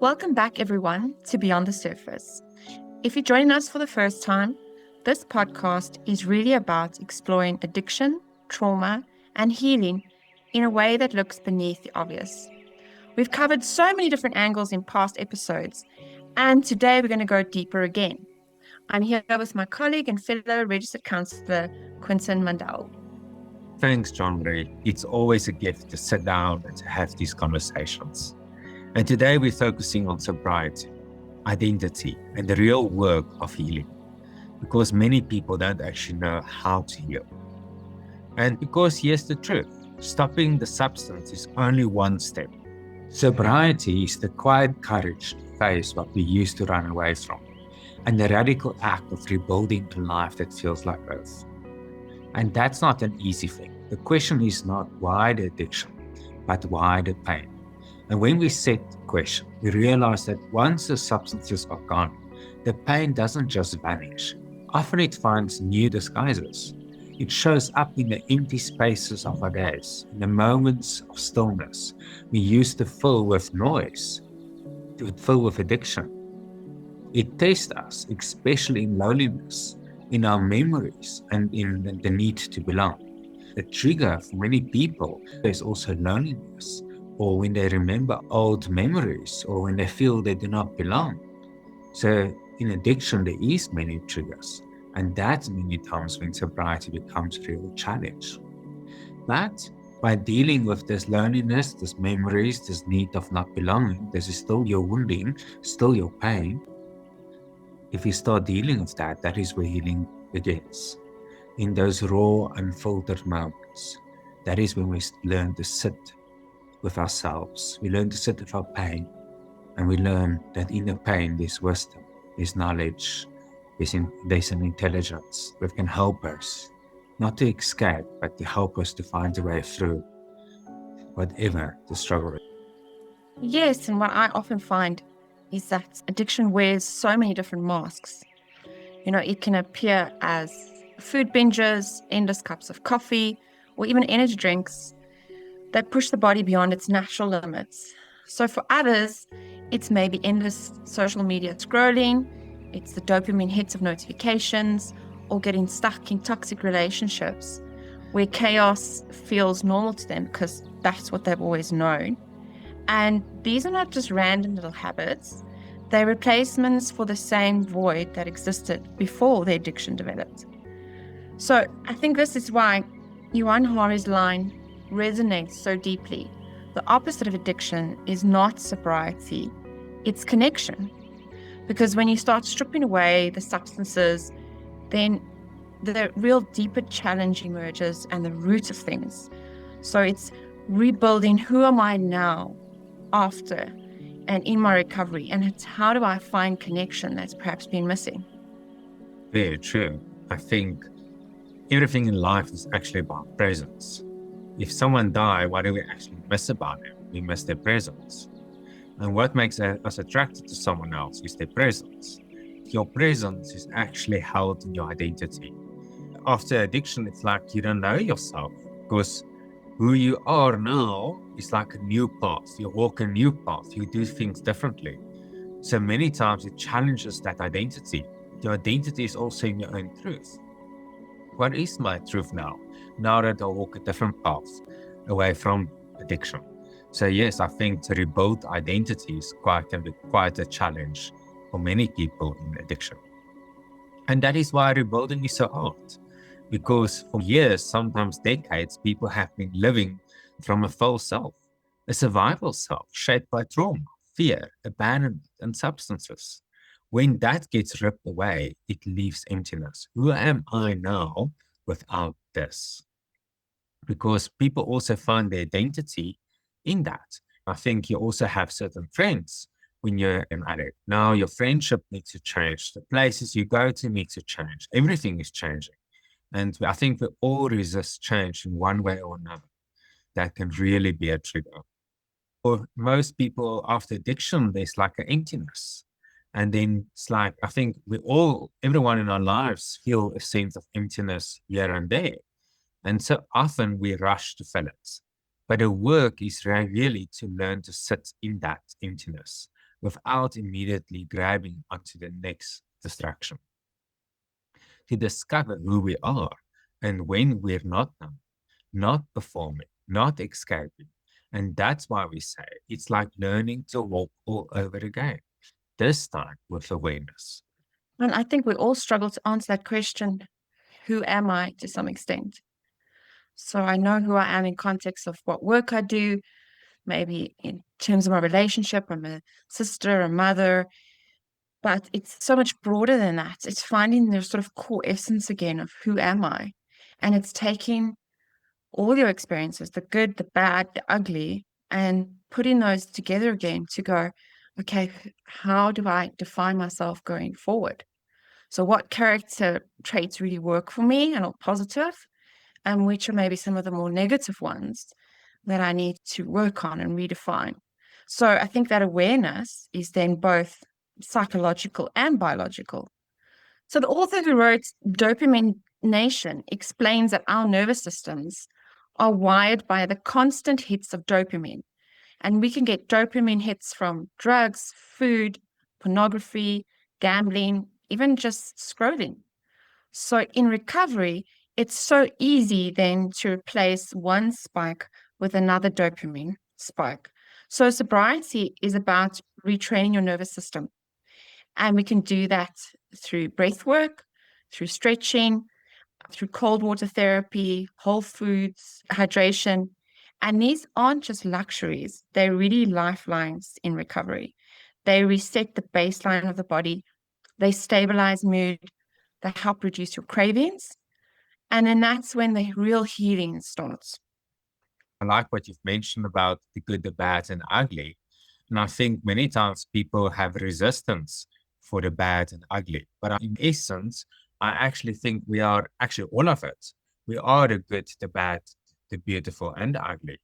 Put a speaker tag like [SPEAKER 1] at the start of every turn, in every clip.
[SPEAKER 1] Welcome back, everyone, to Beyond the Surface. If you're joining us for the first time, this podcast is really about exploring addiction, trauma, and healing in a way that looks beneath the obvious. We've covered so many different angles in past episodes, and today we're going to go deeper again. I'm here with my colleague and fellow registered counsellor, Quinton Mundell.
[SPEAKER 2] Thanks, Jean-Marie. It's always a gift to sit down and to have these conversations. And today we're focusing on sobriety, identity, and the real work of healing, because many people don't actually know how to heal. And because here's the truth, stopping the substance is only one step.
[SPEAKER 3] Sobriety is the quiet courage to face what we used to run away from, and the radical act of rebuilding a life that feels like earth. And that's not an easy thing. The question is not why the addiction, but why the pain. And when we set the question, we realize that once the substances are gone, the pain doesn't just vanish. Often it finds new disguises. It shows up in the empty spaces of our days, in the moments of stillness we used to fill with noise, to fill with addiction. It tests us, especially in loneliness, in our memories, and in the need to belong. The trigger for many people is also loneliness, or when they remember old memories, or when they feel they do not belong. So in addiction, there is many triggers, and that's many times when sobriety becomes a real challenge. But by dealing with this loneliness, this memories, this need of not belonging, this is still your wounding, still your pain. If you start dealing with that, that is where healing begins. In those raw, unfiltered moments, that is when we learn to sit with ourselves. We learn to sit with our pain, and we learn that in the pain there's wisdom, there's knowledge, there's an intelligence that can help us, not to escape, but to help us to find a way through whatever the struggle is.
[SPEAKER 1] Yes, and what I often find is that addiction wears so many different masks. It can appear as food binges, endless cups of coffee, or even energy drinks that push the body beyond its natural limits. So for others, it's maybe endless social media scrolling, it's the dopamine hits of notifications, or getting stuck in toxic relationships where chaos feels normal to them because that's what they've always known. And these are not just random little habits, they're replacements for the same void that existed before the addiction developed. So I think this is why Johann Hari's line resonates so deeply. The opposite of addiction is not sobriety, it's connection. Because when you start stripping away the substances, then the real deeper challenge emerges and the root of things. So it's rebuilding who am I now after and in my recovery, and it's how do I find connection that's perhaps been missing.
[SPEAKER 2] Very true. I think everything in life is actually about presence. If someone dies, what do we actually miss about them? We miss their presence. And what makes us attracted to someone else is their presence. Your presence is actually held in your identity. After addiction, it's like you don't know yourself, because who you are now is like a new path. You walk a new path. You do things differently. So many times it challenges that identity. Your identity is also in your own truth. What is my truth now that I walk a different path away from addiction? So yes, I think to rebuild identity can be quite a challenge for many people in addiction. And that is why rebuilding is so hard. Because for years, sometimes decades, people have been living from a false self, a survival self shaped by trauma, fear, abandonment, and substances. When that gets ripped away, it leaves emptiness. Who am I now without this? Because people also find their identity in that. I think you also have certain friends when you're an addict. Now your friendship needs to change. The places you go to need to change. Everything is changing. And I think we all resist change in one way or another. That can really be a trigger. For most people after addiction, there's like an emptiness. And then it's like, I think everyone in our lives feel a sense of emptiness here and there. And so often we rush to fill it. But the work is really to learn to sit in that emptiness, without immediately grabbing onto the next distraction. To discover who we are and when we're not numb, not performing, not escaping. And that's why we say it's like learning to walk all over again, this time with awareness.
[SPEAKER 1] And I think we all struggle to answer that question, who am I, to some extent. So I know who I am in context of what work I do, maybe in terms of my relationship. I'm a sister, a mother, but it's so much broader than that. It's finding the sort of core essence again of who am I? And it's taking all your experiences, the good, the bad, the ugly, and putting those together again to go, okay, how do I define myself going forward? So what character traits really work for me and are positive, and which are maybe some of the more negative ones that I need to work on and redefine. So I think that awareness is then both psychological and biological. So the author who wrote Dopamine Nation explains that our nervous systems are wired by the constant hits of dopamine. And we can get dopamine hits from drugs, food, pornography, gambling, even just scrolling. So in recovery, it's so easy then to replace one spike with another dopamine spike. So sobriety is about retraining your nervous system. And we can do that through breath work, through stretching, through cold water therapy, whole foods, hydration. And these aren't just luxuries, they're really lifelines in recovery. They reset the baseline of the body, they stabilize mood, they help reduce your cravings. And then that's when the real healing starts.
[SPEAKER 2] I like what you've mentioned about the good, the bad, and ugly. And I think many times people have resistance for the bad and ugly. But in essence, I actually think we are actually all of it. We are the good, the bad, the beautiful, and the ugly.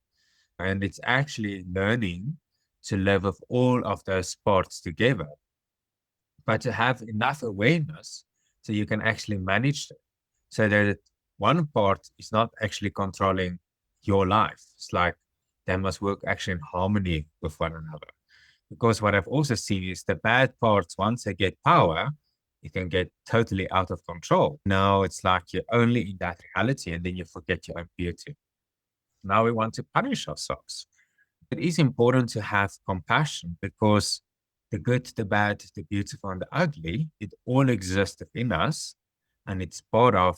[SPEAKER 2] And it's actually learning to live with all of those parts together, but to have enough awareness so you can actually manage them. So that one part is not actually controlling your life. It's like they must work actually in harmony with one another. Because what I've also seen is the bad parts, once they get power, it can get totally out of control. Now it's like you're only in that reality and then you forget your own beauty. Now we want to punish ourselves. It is important to have compassion because the good, the bad, the beautiful, and the ugly, it all exists within us. And it's part of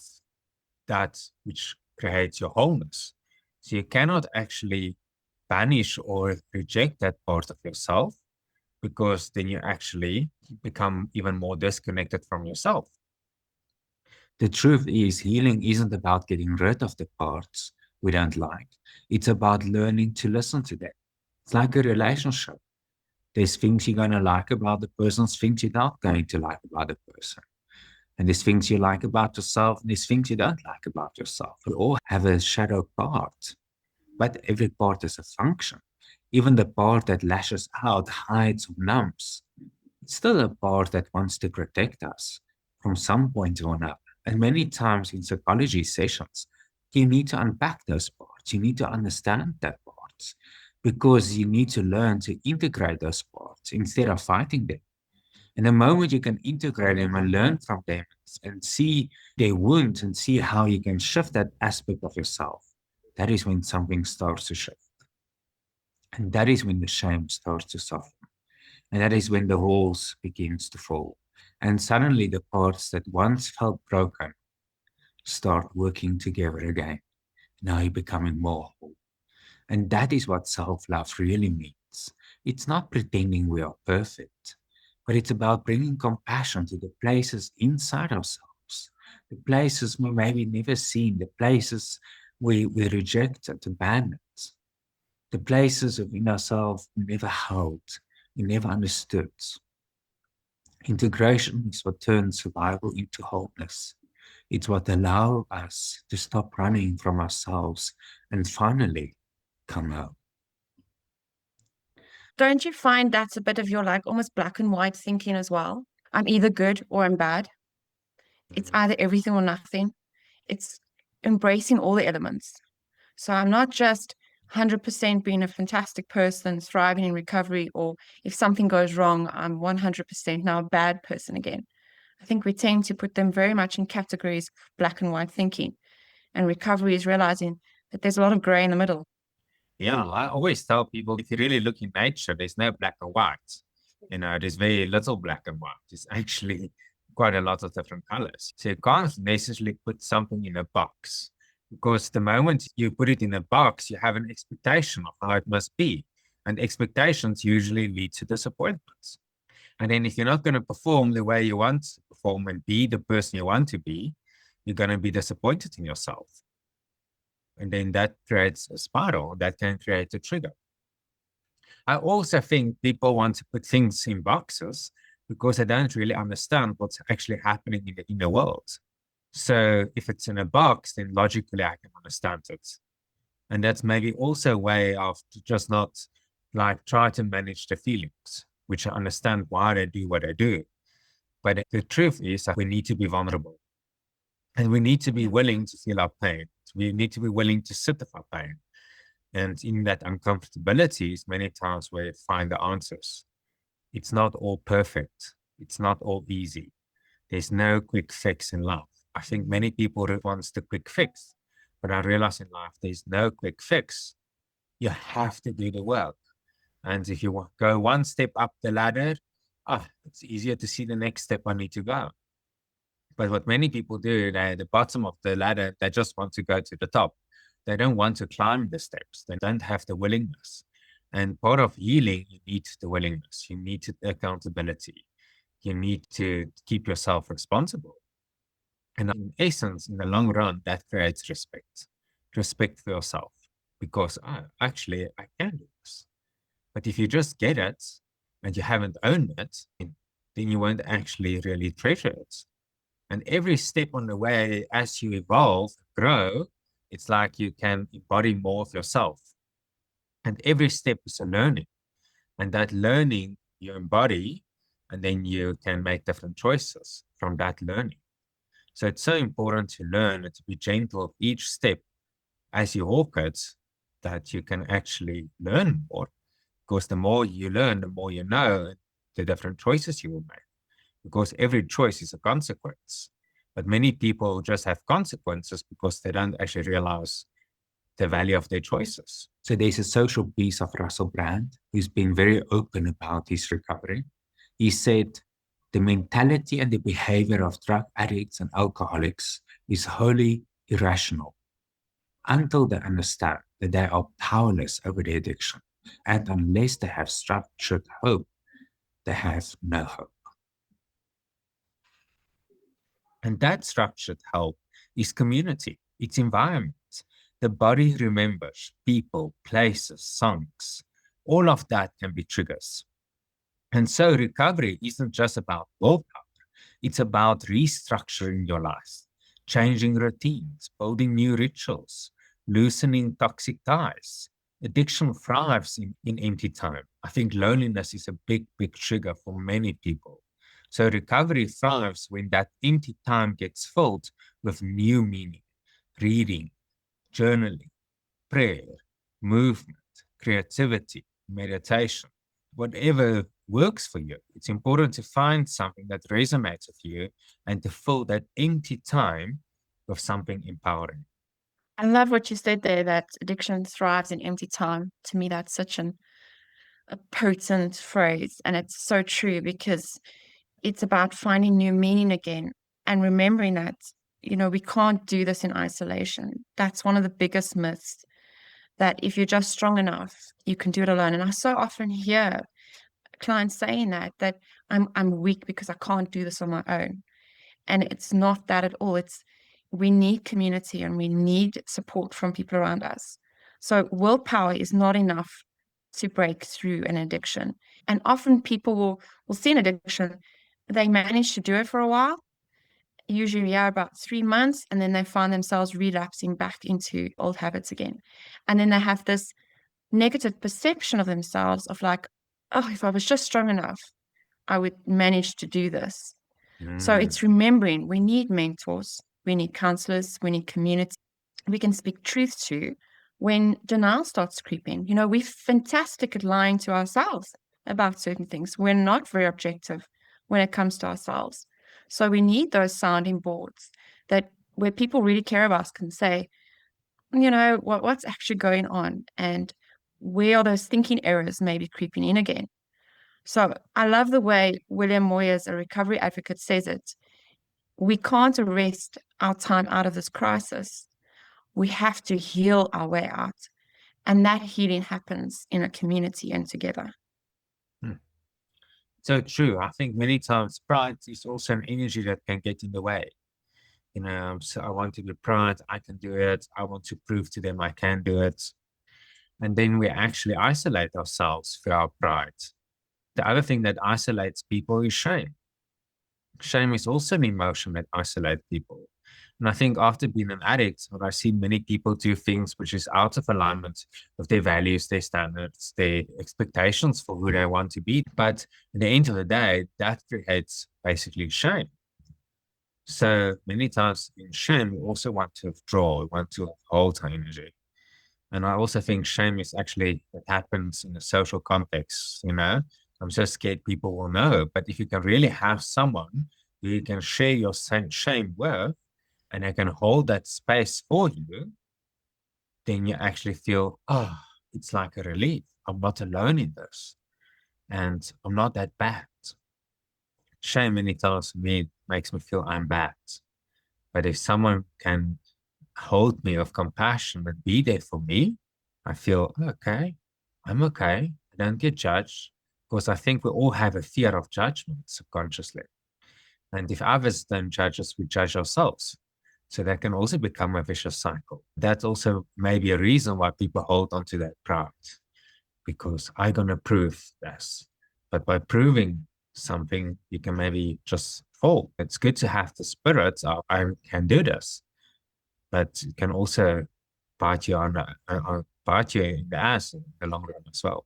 [SPEAKER 2] that which creates your wholeness. So you cannot actually banish or reject that part of yourself because then you actually become even more disconnected from yourself.
[SPEAKER 3] The truth is, healing isn't about getting rid of the parts we don't like. It's about learning to listen to them. It's like a relationship. There's things you're going to like about the person, there's things you're not going to like about the person. And there's things you like about yourself, and there's things you don't like about yourself. We all have a shadow part, but every part is a function. Even the part that lashes out, hides, or numbs, it's still a part that wants to protect us from some point or another. And many times in psychology sessions, you need to unpack those parts. You need to understand that parts because you need to learn to integrate those parts instead of fighting them. And the moment you can integrate them and learn from them and see their wounds and see how you can shift that aspect of yourself, that is when something starts to shift. And that is when the shame starts to soften. And that is when the walls begins to fall. And suddenly the parts that once felt broken start working together again. Now you're becoming more whole. And that is what self-love really means. It's not pretending we are perfect, but it's about bringing compassion to the places inside ourselves, the places we maybe never seen, the places we rejected, abandoned, the places within ourselves we never held, we never understood. Integration is what turns survival into wholeness. It's what allows us to stop running from ourselves and finally come out.
[SPEAKER 1] Don't you find that's a bit of your like almost black and white thinking as well? I'm either good or I'm bad. It's either everything or nothing. It's embracing all the elements. So I'm not just 100% being a fantastic person, thriving in recovery, or if something goes wrong, I'm 100% now a bad person again. I think we tend to put them very much in categories of black and white thinking. And recovery is realizing that there's a lot of gray in the middle.
[SPEAKER 2] Yeah, I always tell people, if you really look in nature, there's no black and white. There's very little black and white. There's actually quite a lot of different colors. So you can't necessarily put something in a box, because the moment you put it in a box, you have an expectation of how it must be. And expectations usually lead to disappointments. And then if you're not going to perform the way you want to perform and be the person you want to be, you're going to be disappointed in yourself. And then that creates a spiral that can create a trigger. I also think people want to put things in boxes because they don't really understand what's actually happening in the world. So if it's in a box, then logically I can understand it. And that's maybe also a way of just not like try to manage the feelings, which I understand why they do what they do. But the truth is that we need to be vulnerable. And we need to be willing to feel our pain. We need to be willing to sit with our pain. And in that uncomfortability is many times where you find the answers. It's not all perfect. It's not all easy. There's no quick fix in life. I think many people want the quick fix, but I realize in life there's no quick fix. You have to do the work. And if you go one step up the ladder, it's easier to see the next step I need to go. But what many people do, they're at the bottom of the ladder, they just want to go to the top. They don't want to climb the steps. They don't have the willingness. And part of healing, you need the willingness. You need the accountability. You need to keep yourself responsible. And in essence, in the long run, that creates respect for yourself, because actually, I can do this. But if you just get it and you haven't owned it, then you won't actually really treasure it. And every step on the way, as you evolve, grow, it's like you can embody more of yourself. And every step is a learning. And that learning you embody, and then you can make different choices from that learning. So it's so important to learn and to be gentle with each step as you walk it, that you can actually learn more. Because the more you learn, the more you know the different choices you will make. Because every choice is a consequence. But many people just have consequences because they don't actually realize the value of their choices.
[SPEAKER 3] So there's a social piece of Russell Brand who's been very open about his recovery. He said, the mentality and the behavior of drug addicts and alcoholics is wholly irrational until they understand that they are powerless over their addiction. And unless they have structured hope, they have no hope.
[SPEAKER 2] And that structured hope is community, it's environment. The body remembers people, places, songs. All of that can be triggers. And so recovery isn't just about willpower. It's about restructuring your life, changing routines, building new rituals, loosening toxic ties. Addiction thrives in empty time. I think loneliness is a big trigger for many people. So recovery thrives when that empty time gets filled with new meaning, reading, journaling, prayer, movement, creativity, meditation, whatever works for you. It's important to find something that resonates with you and to fill that empty time with something empowering.
[SPEAKER 1] I love what you said there, that addiction thrives in empty time. To me, that's such a potent phrase. And it's so true, because it's about finding new meaning again and remembering that, we can't do this in isolation. That's one of the biggest myths, that if you're just strong enough, you can do it alone. And I so often hear clients saying that I'm weak because I can't do this on my own. And it's not that at all. We need community and we need support from people around us. So willpower is not enough to break through an addiction. And often people will see an addiction, they manage to do it for a while, usually about 3 months, and then they find themselves relapsing back into old habits again. And then they have this negative perception of themselves of like, oh, if I was just strong enough, I would manage to do this. So it's remembering we need mentors, we need counselors, we need community we can speak truth to, when denial starts creeping. We're fantastic at lying to ourselves about certain things. We're not very objective when it comes to ourselves. So we need those sounding boards where people really care about us can say, what's actually going on, and where are those thinking errors maybe creeping in again. So I love the way William Moyers, a recovery advocate, says it. We can't arrest our time out of this crisis. We have to heal our way out. And that healing happens in a community and together.
[SPEAKER 2] So true. I think many times pride is also an energy that can get in the way. So I want to be proud, I can do it. I want to prove to them I can do it. And then we actually isolate ourselves for our pride. The other thing that isolates people is shame. Shame is also an emotion that isolates people. And I think after being an addict, I've seen many people do things which is out of alignment with their values, their standards, their expectations for who they want to be. But at the end of the day, that creates basically shame. So many times in shame, we also want to withdraw, we want to hold our energy. And I also think shame is actually what happens in a social context, I'm so scared people will know. But if you can really have someone who you can share your shame with, and they can hold that space for you, then you actually feel, it's like a relief. I'm not alone in this. And I'm not that bad. Shame many times for me makes me feel I'm bad. But if someone can hold me with compassion and be there for me, I feel, okay, I'm okay. I don't get judged, because I think we all have a fear of judgment subconsciously. And if others don't judge us, we judge ourselves. So that can also become a vicious cycle. That's also maybe a reason why people hold on to that pride, because I'm going to prove this. But by proving something, you can maybe just fall. It's good to have the spirit of, I can do this, but it can also bite you bite you in the ass in the long run as well.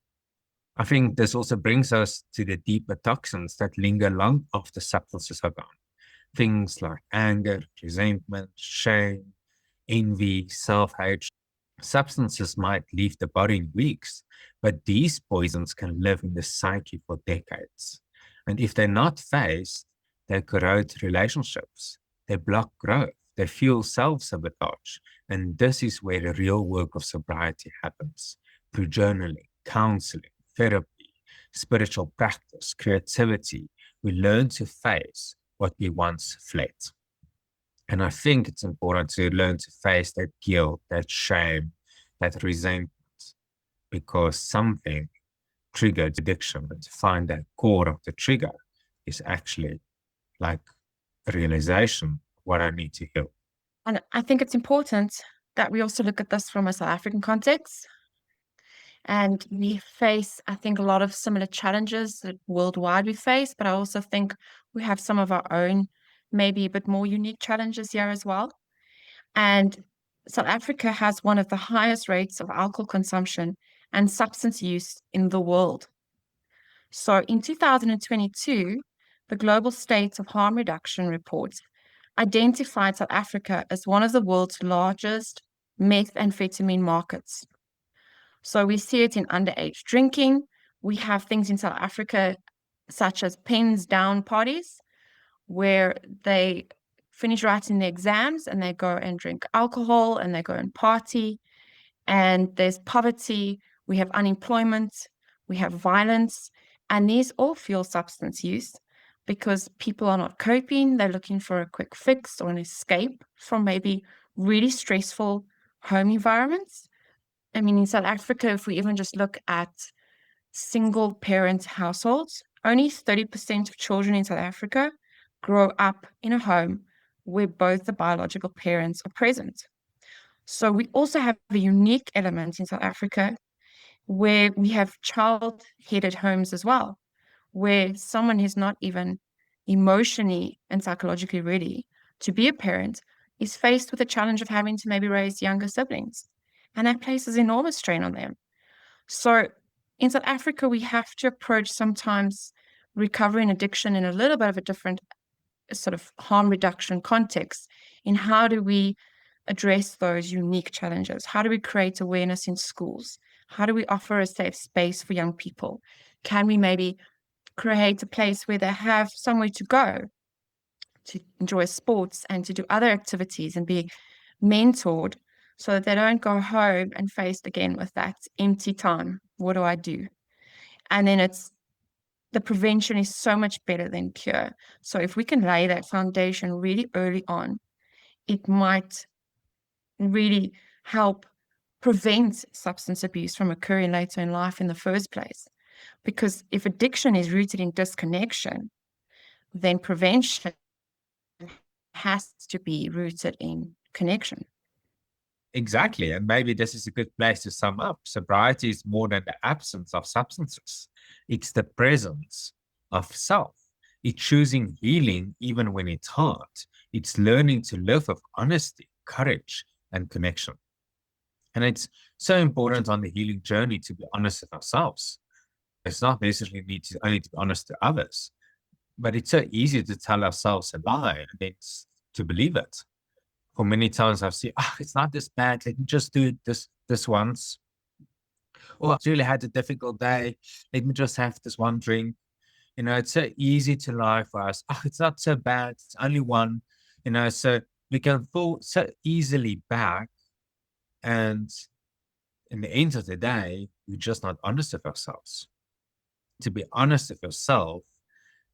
[SPEAKER 2] I think this also brings us to the deeper toxins that linger long after substances are gone. Things like anger, resentment, shame, envy, self-hate. Substances might leave the body in weeks, but these poisons can live in the psyche for decades. And if they're not faced, they corrode relationships, they block growth, they fuel self-sabotage. And this is where the real work of sobriety happens, through journaling, counseling, therapy, spiritual practice, creativity. We learn to face what we once fled. And I think it's important to learn to face that guilt, that shame, that resentment, because something triggered addiction. And to find that core of the trigger is actually like a realization of what I need to heal.
[SPEAKER 1] And I think it's important that we also look at this from a South African context. And we face, I think, a lot of similar challenges that worldwide we face, but I also think we have some of our own, maybe a bit more unique challenges here as well. And South Africa has one of the highest rates of alcohol consumption and substance use in the world. So in 2022, the Global State of Harm Reduction report identified South Africa as one of the world's largest methamphetamine markets. So we see it in underage drinking. We have things in South Africa such as pens down parties, where they finish writing their exams and they go and drink alcohol and they go and party. And there's poverty, we have unemployment, we have violence, and these all fuel substance use because people are not coping. They're looking for a quick fix or an escape from maybe really stressful home environments. I mean, in South Africa, if we even just look at single parent households, only 30% of children in South Africa grow up in a home where both the biological parents are present. So we also have a unique element in South Africa where we have child-headed homes as well, where someone who's not even emotionally and psychologically ready to be a parent is faced with the challenge of having to maybe raise younger siblings. And that places enormous strain on them. So in South Africa, we have to approach sometimes recovery and addiction in a little bit of a different sort of harm reduction context. In how do we address those unique challenges? How do we create awareness in schools? How do we offer a safe space for young people? Can we maybe create a place where they have somewhere to go to enjoy sports and to do other activities and be mentored so that they don't go home and faced again with that empty time? What do I do? And then the prevention is so much better than cure. So if we can lay that foundation really early on, it might really help prevent substance abuse from occurring later in life in the first place. Because if addiction is rooted in disconnection, then prevention has to be rooted in connection.
[SPEAKER 2] Exactly. And maybe this is a good place to sum up. Sobriety is more than the absence of substances. It's the presence of self. It's choosing healing even when it's hard. It's learning to live with honesty, courage, and connection. And it's so important on the healing journey to be honest with ourselves. It's not necessarily need to only to be honest to others, but it's so easy to tell ourselves a lie and then to believe it. For many times I've seen, it's not this bad. Let me just do it this once. Or I've really had a difficult day. Let me just have this one drink. It's so easy to lie for us. It's not so bad. It's only one. So we can fall so easily back. And in the end of the day, we're just not honest with ourselves. To be honest with yourself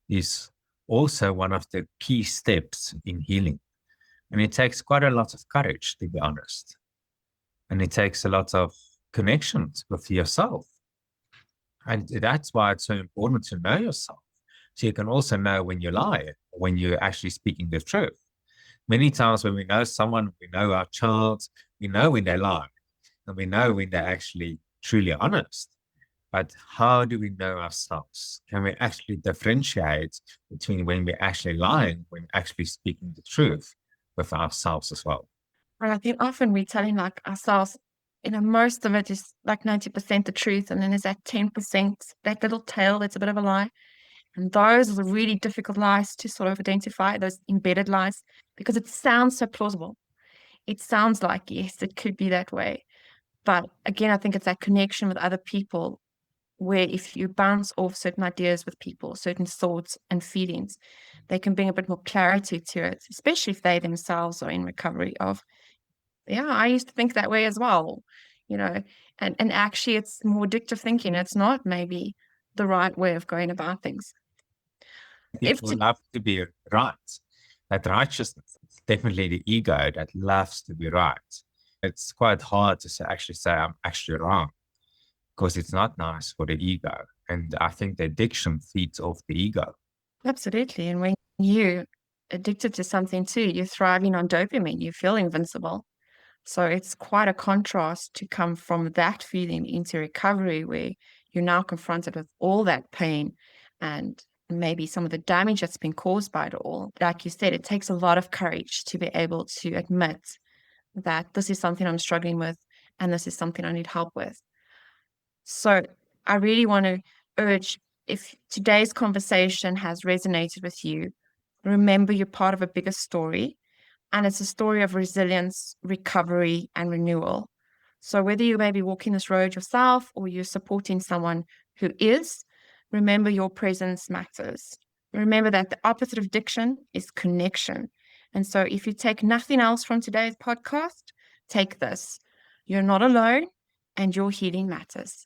[SPEAKER 2] is also one of the key steps in healing. And it takes quite a lot of courage, to be honest. And it takes a lot of connections with yourself. And that's why it's so important to know yourself. So you can also know when you lie, when you're actually speaking the truth. Many times when we know someone, we know our child, we know when they lie, and we know when they're actually truly honest. But how do we know ourselves? Can we actually differentiate between when we're actually lying, when we're actually speaking the truth with ourselves as well?
[SPEAKER 1] And I think often we're telling ourselves, most of it is like 90% the truth. And then there's that 10%, that little tail that's a bit of a lie. And those are the really difficult lies to sort of identify, those embedded lies, because it sounds so plausible. It sounds like, yes, it could be that way. But again, I think it's that connection with other people where if you bounce off certain ideas with people, certain thoughts and feelings, they can bring a bit more clarity to it, especially if they themselves are in recovery of, I used to think that way as well, and actually it's more addictive thinking. It's not maybe the right way of going about things.
[SPEAKER 2] People love to be right. That righteousness, it's definitely the ego that loves to be right. It's quite hard to actually say I'm actually wrong, because it's not nice for the ego. And I think the addiction feeds off the ego.
[SPEAKER 1] Absolutely. And when you're addicted to something too, you're thriving on dopamine, you feel invincible. So it's quite a contrast to come from that feeling into recovery where you're now confronted with all that pain and maybe some of the damage that's been caused by it all. Like you said, it takes a lot of courage to be able to admit that this is something I'm struggling with and this is something I need help with. So I really want to urge, if today's conversation has resonated with you, remember you're part of a bigger story, and it's a story of resilience, recovery, and renewal. So whether you may be walking this road yourself or you're supporting someone who is, remember your presence matters. Remember that the opposite of addiction is connection. And so if you take nothing else from today's podcast, take this. You're not alone and your healing matters.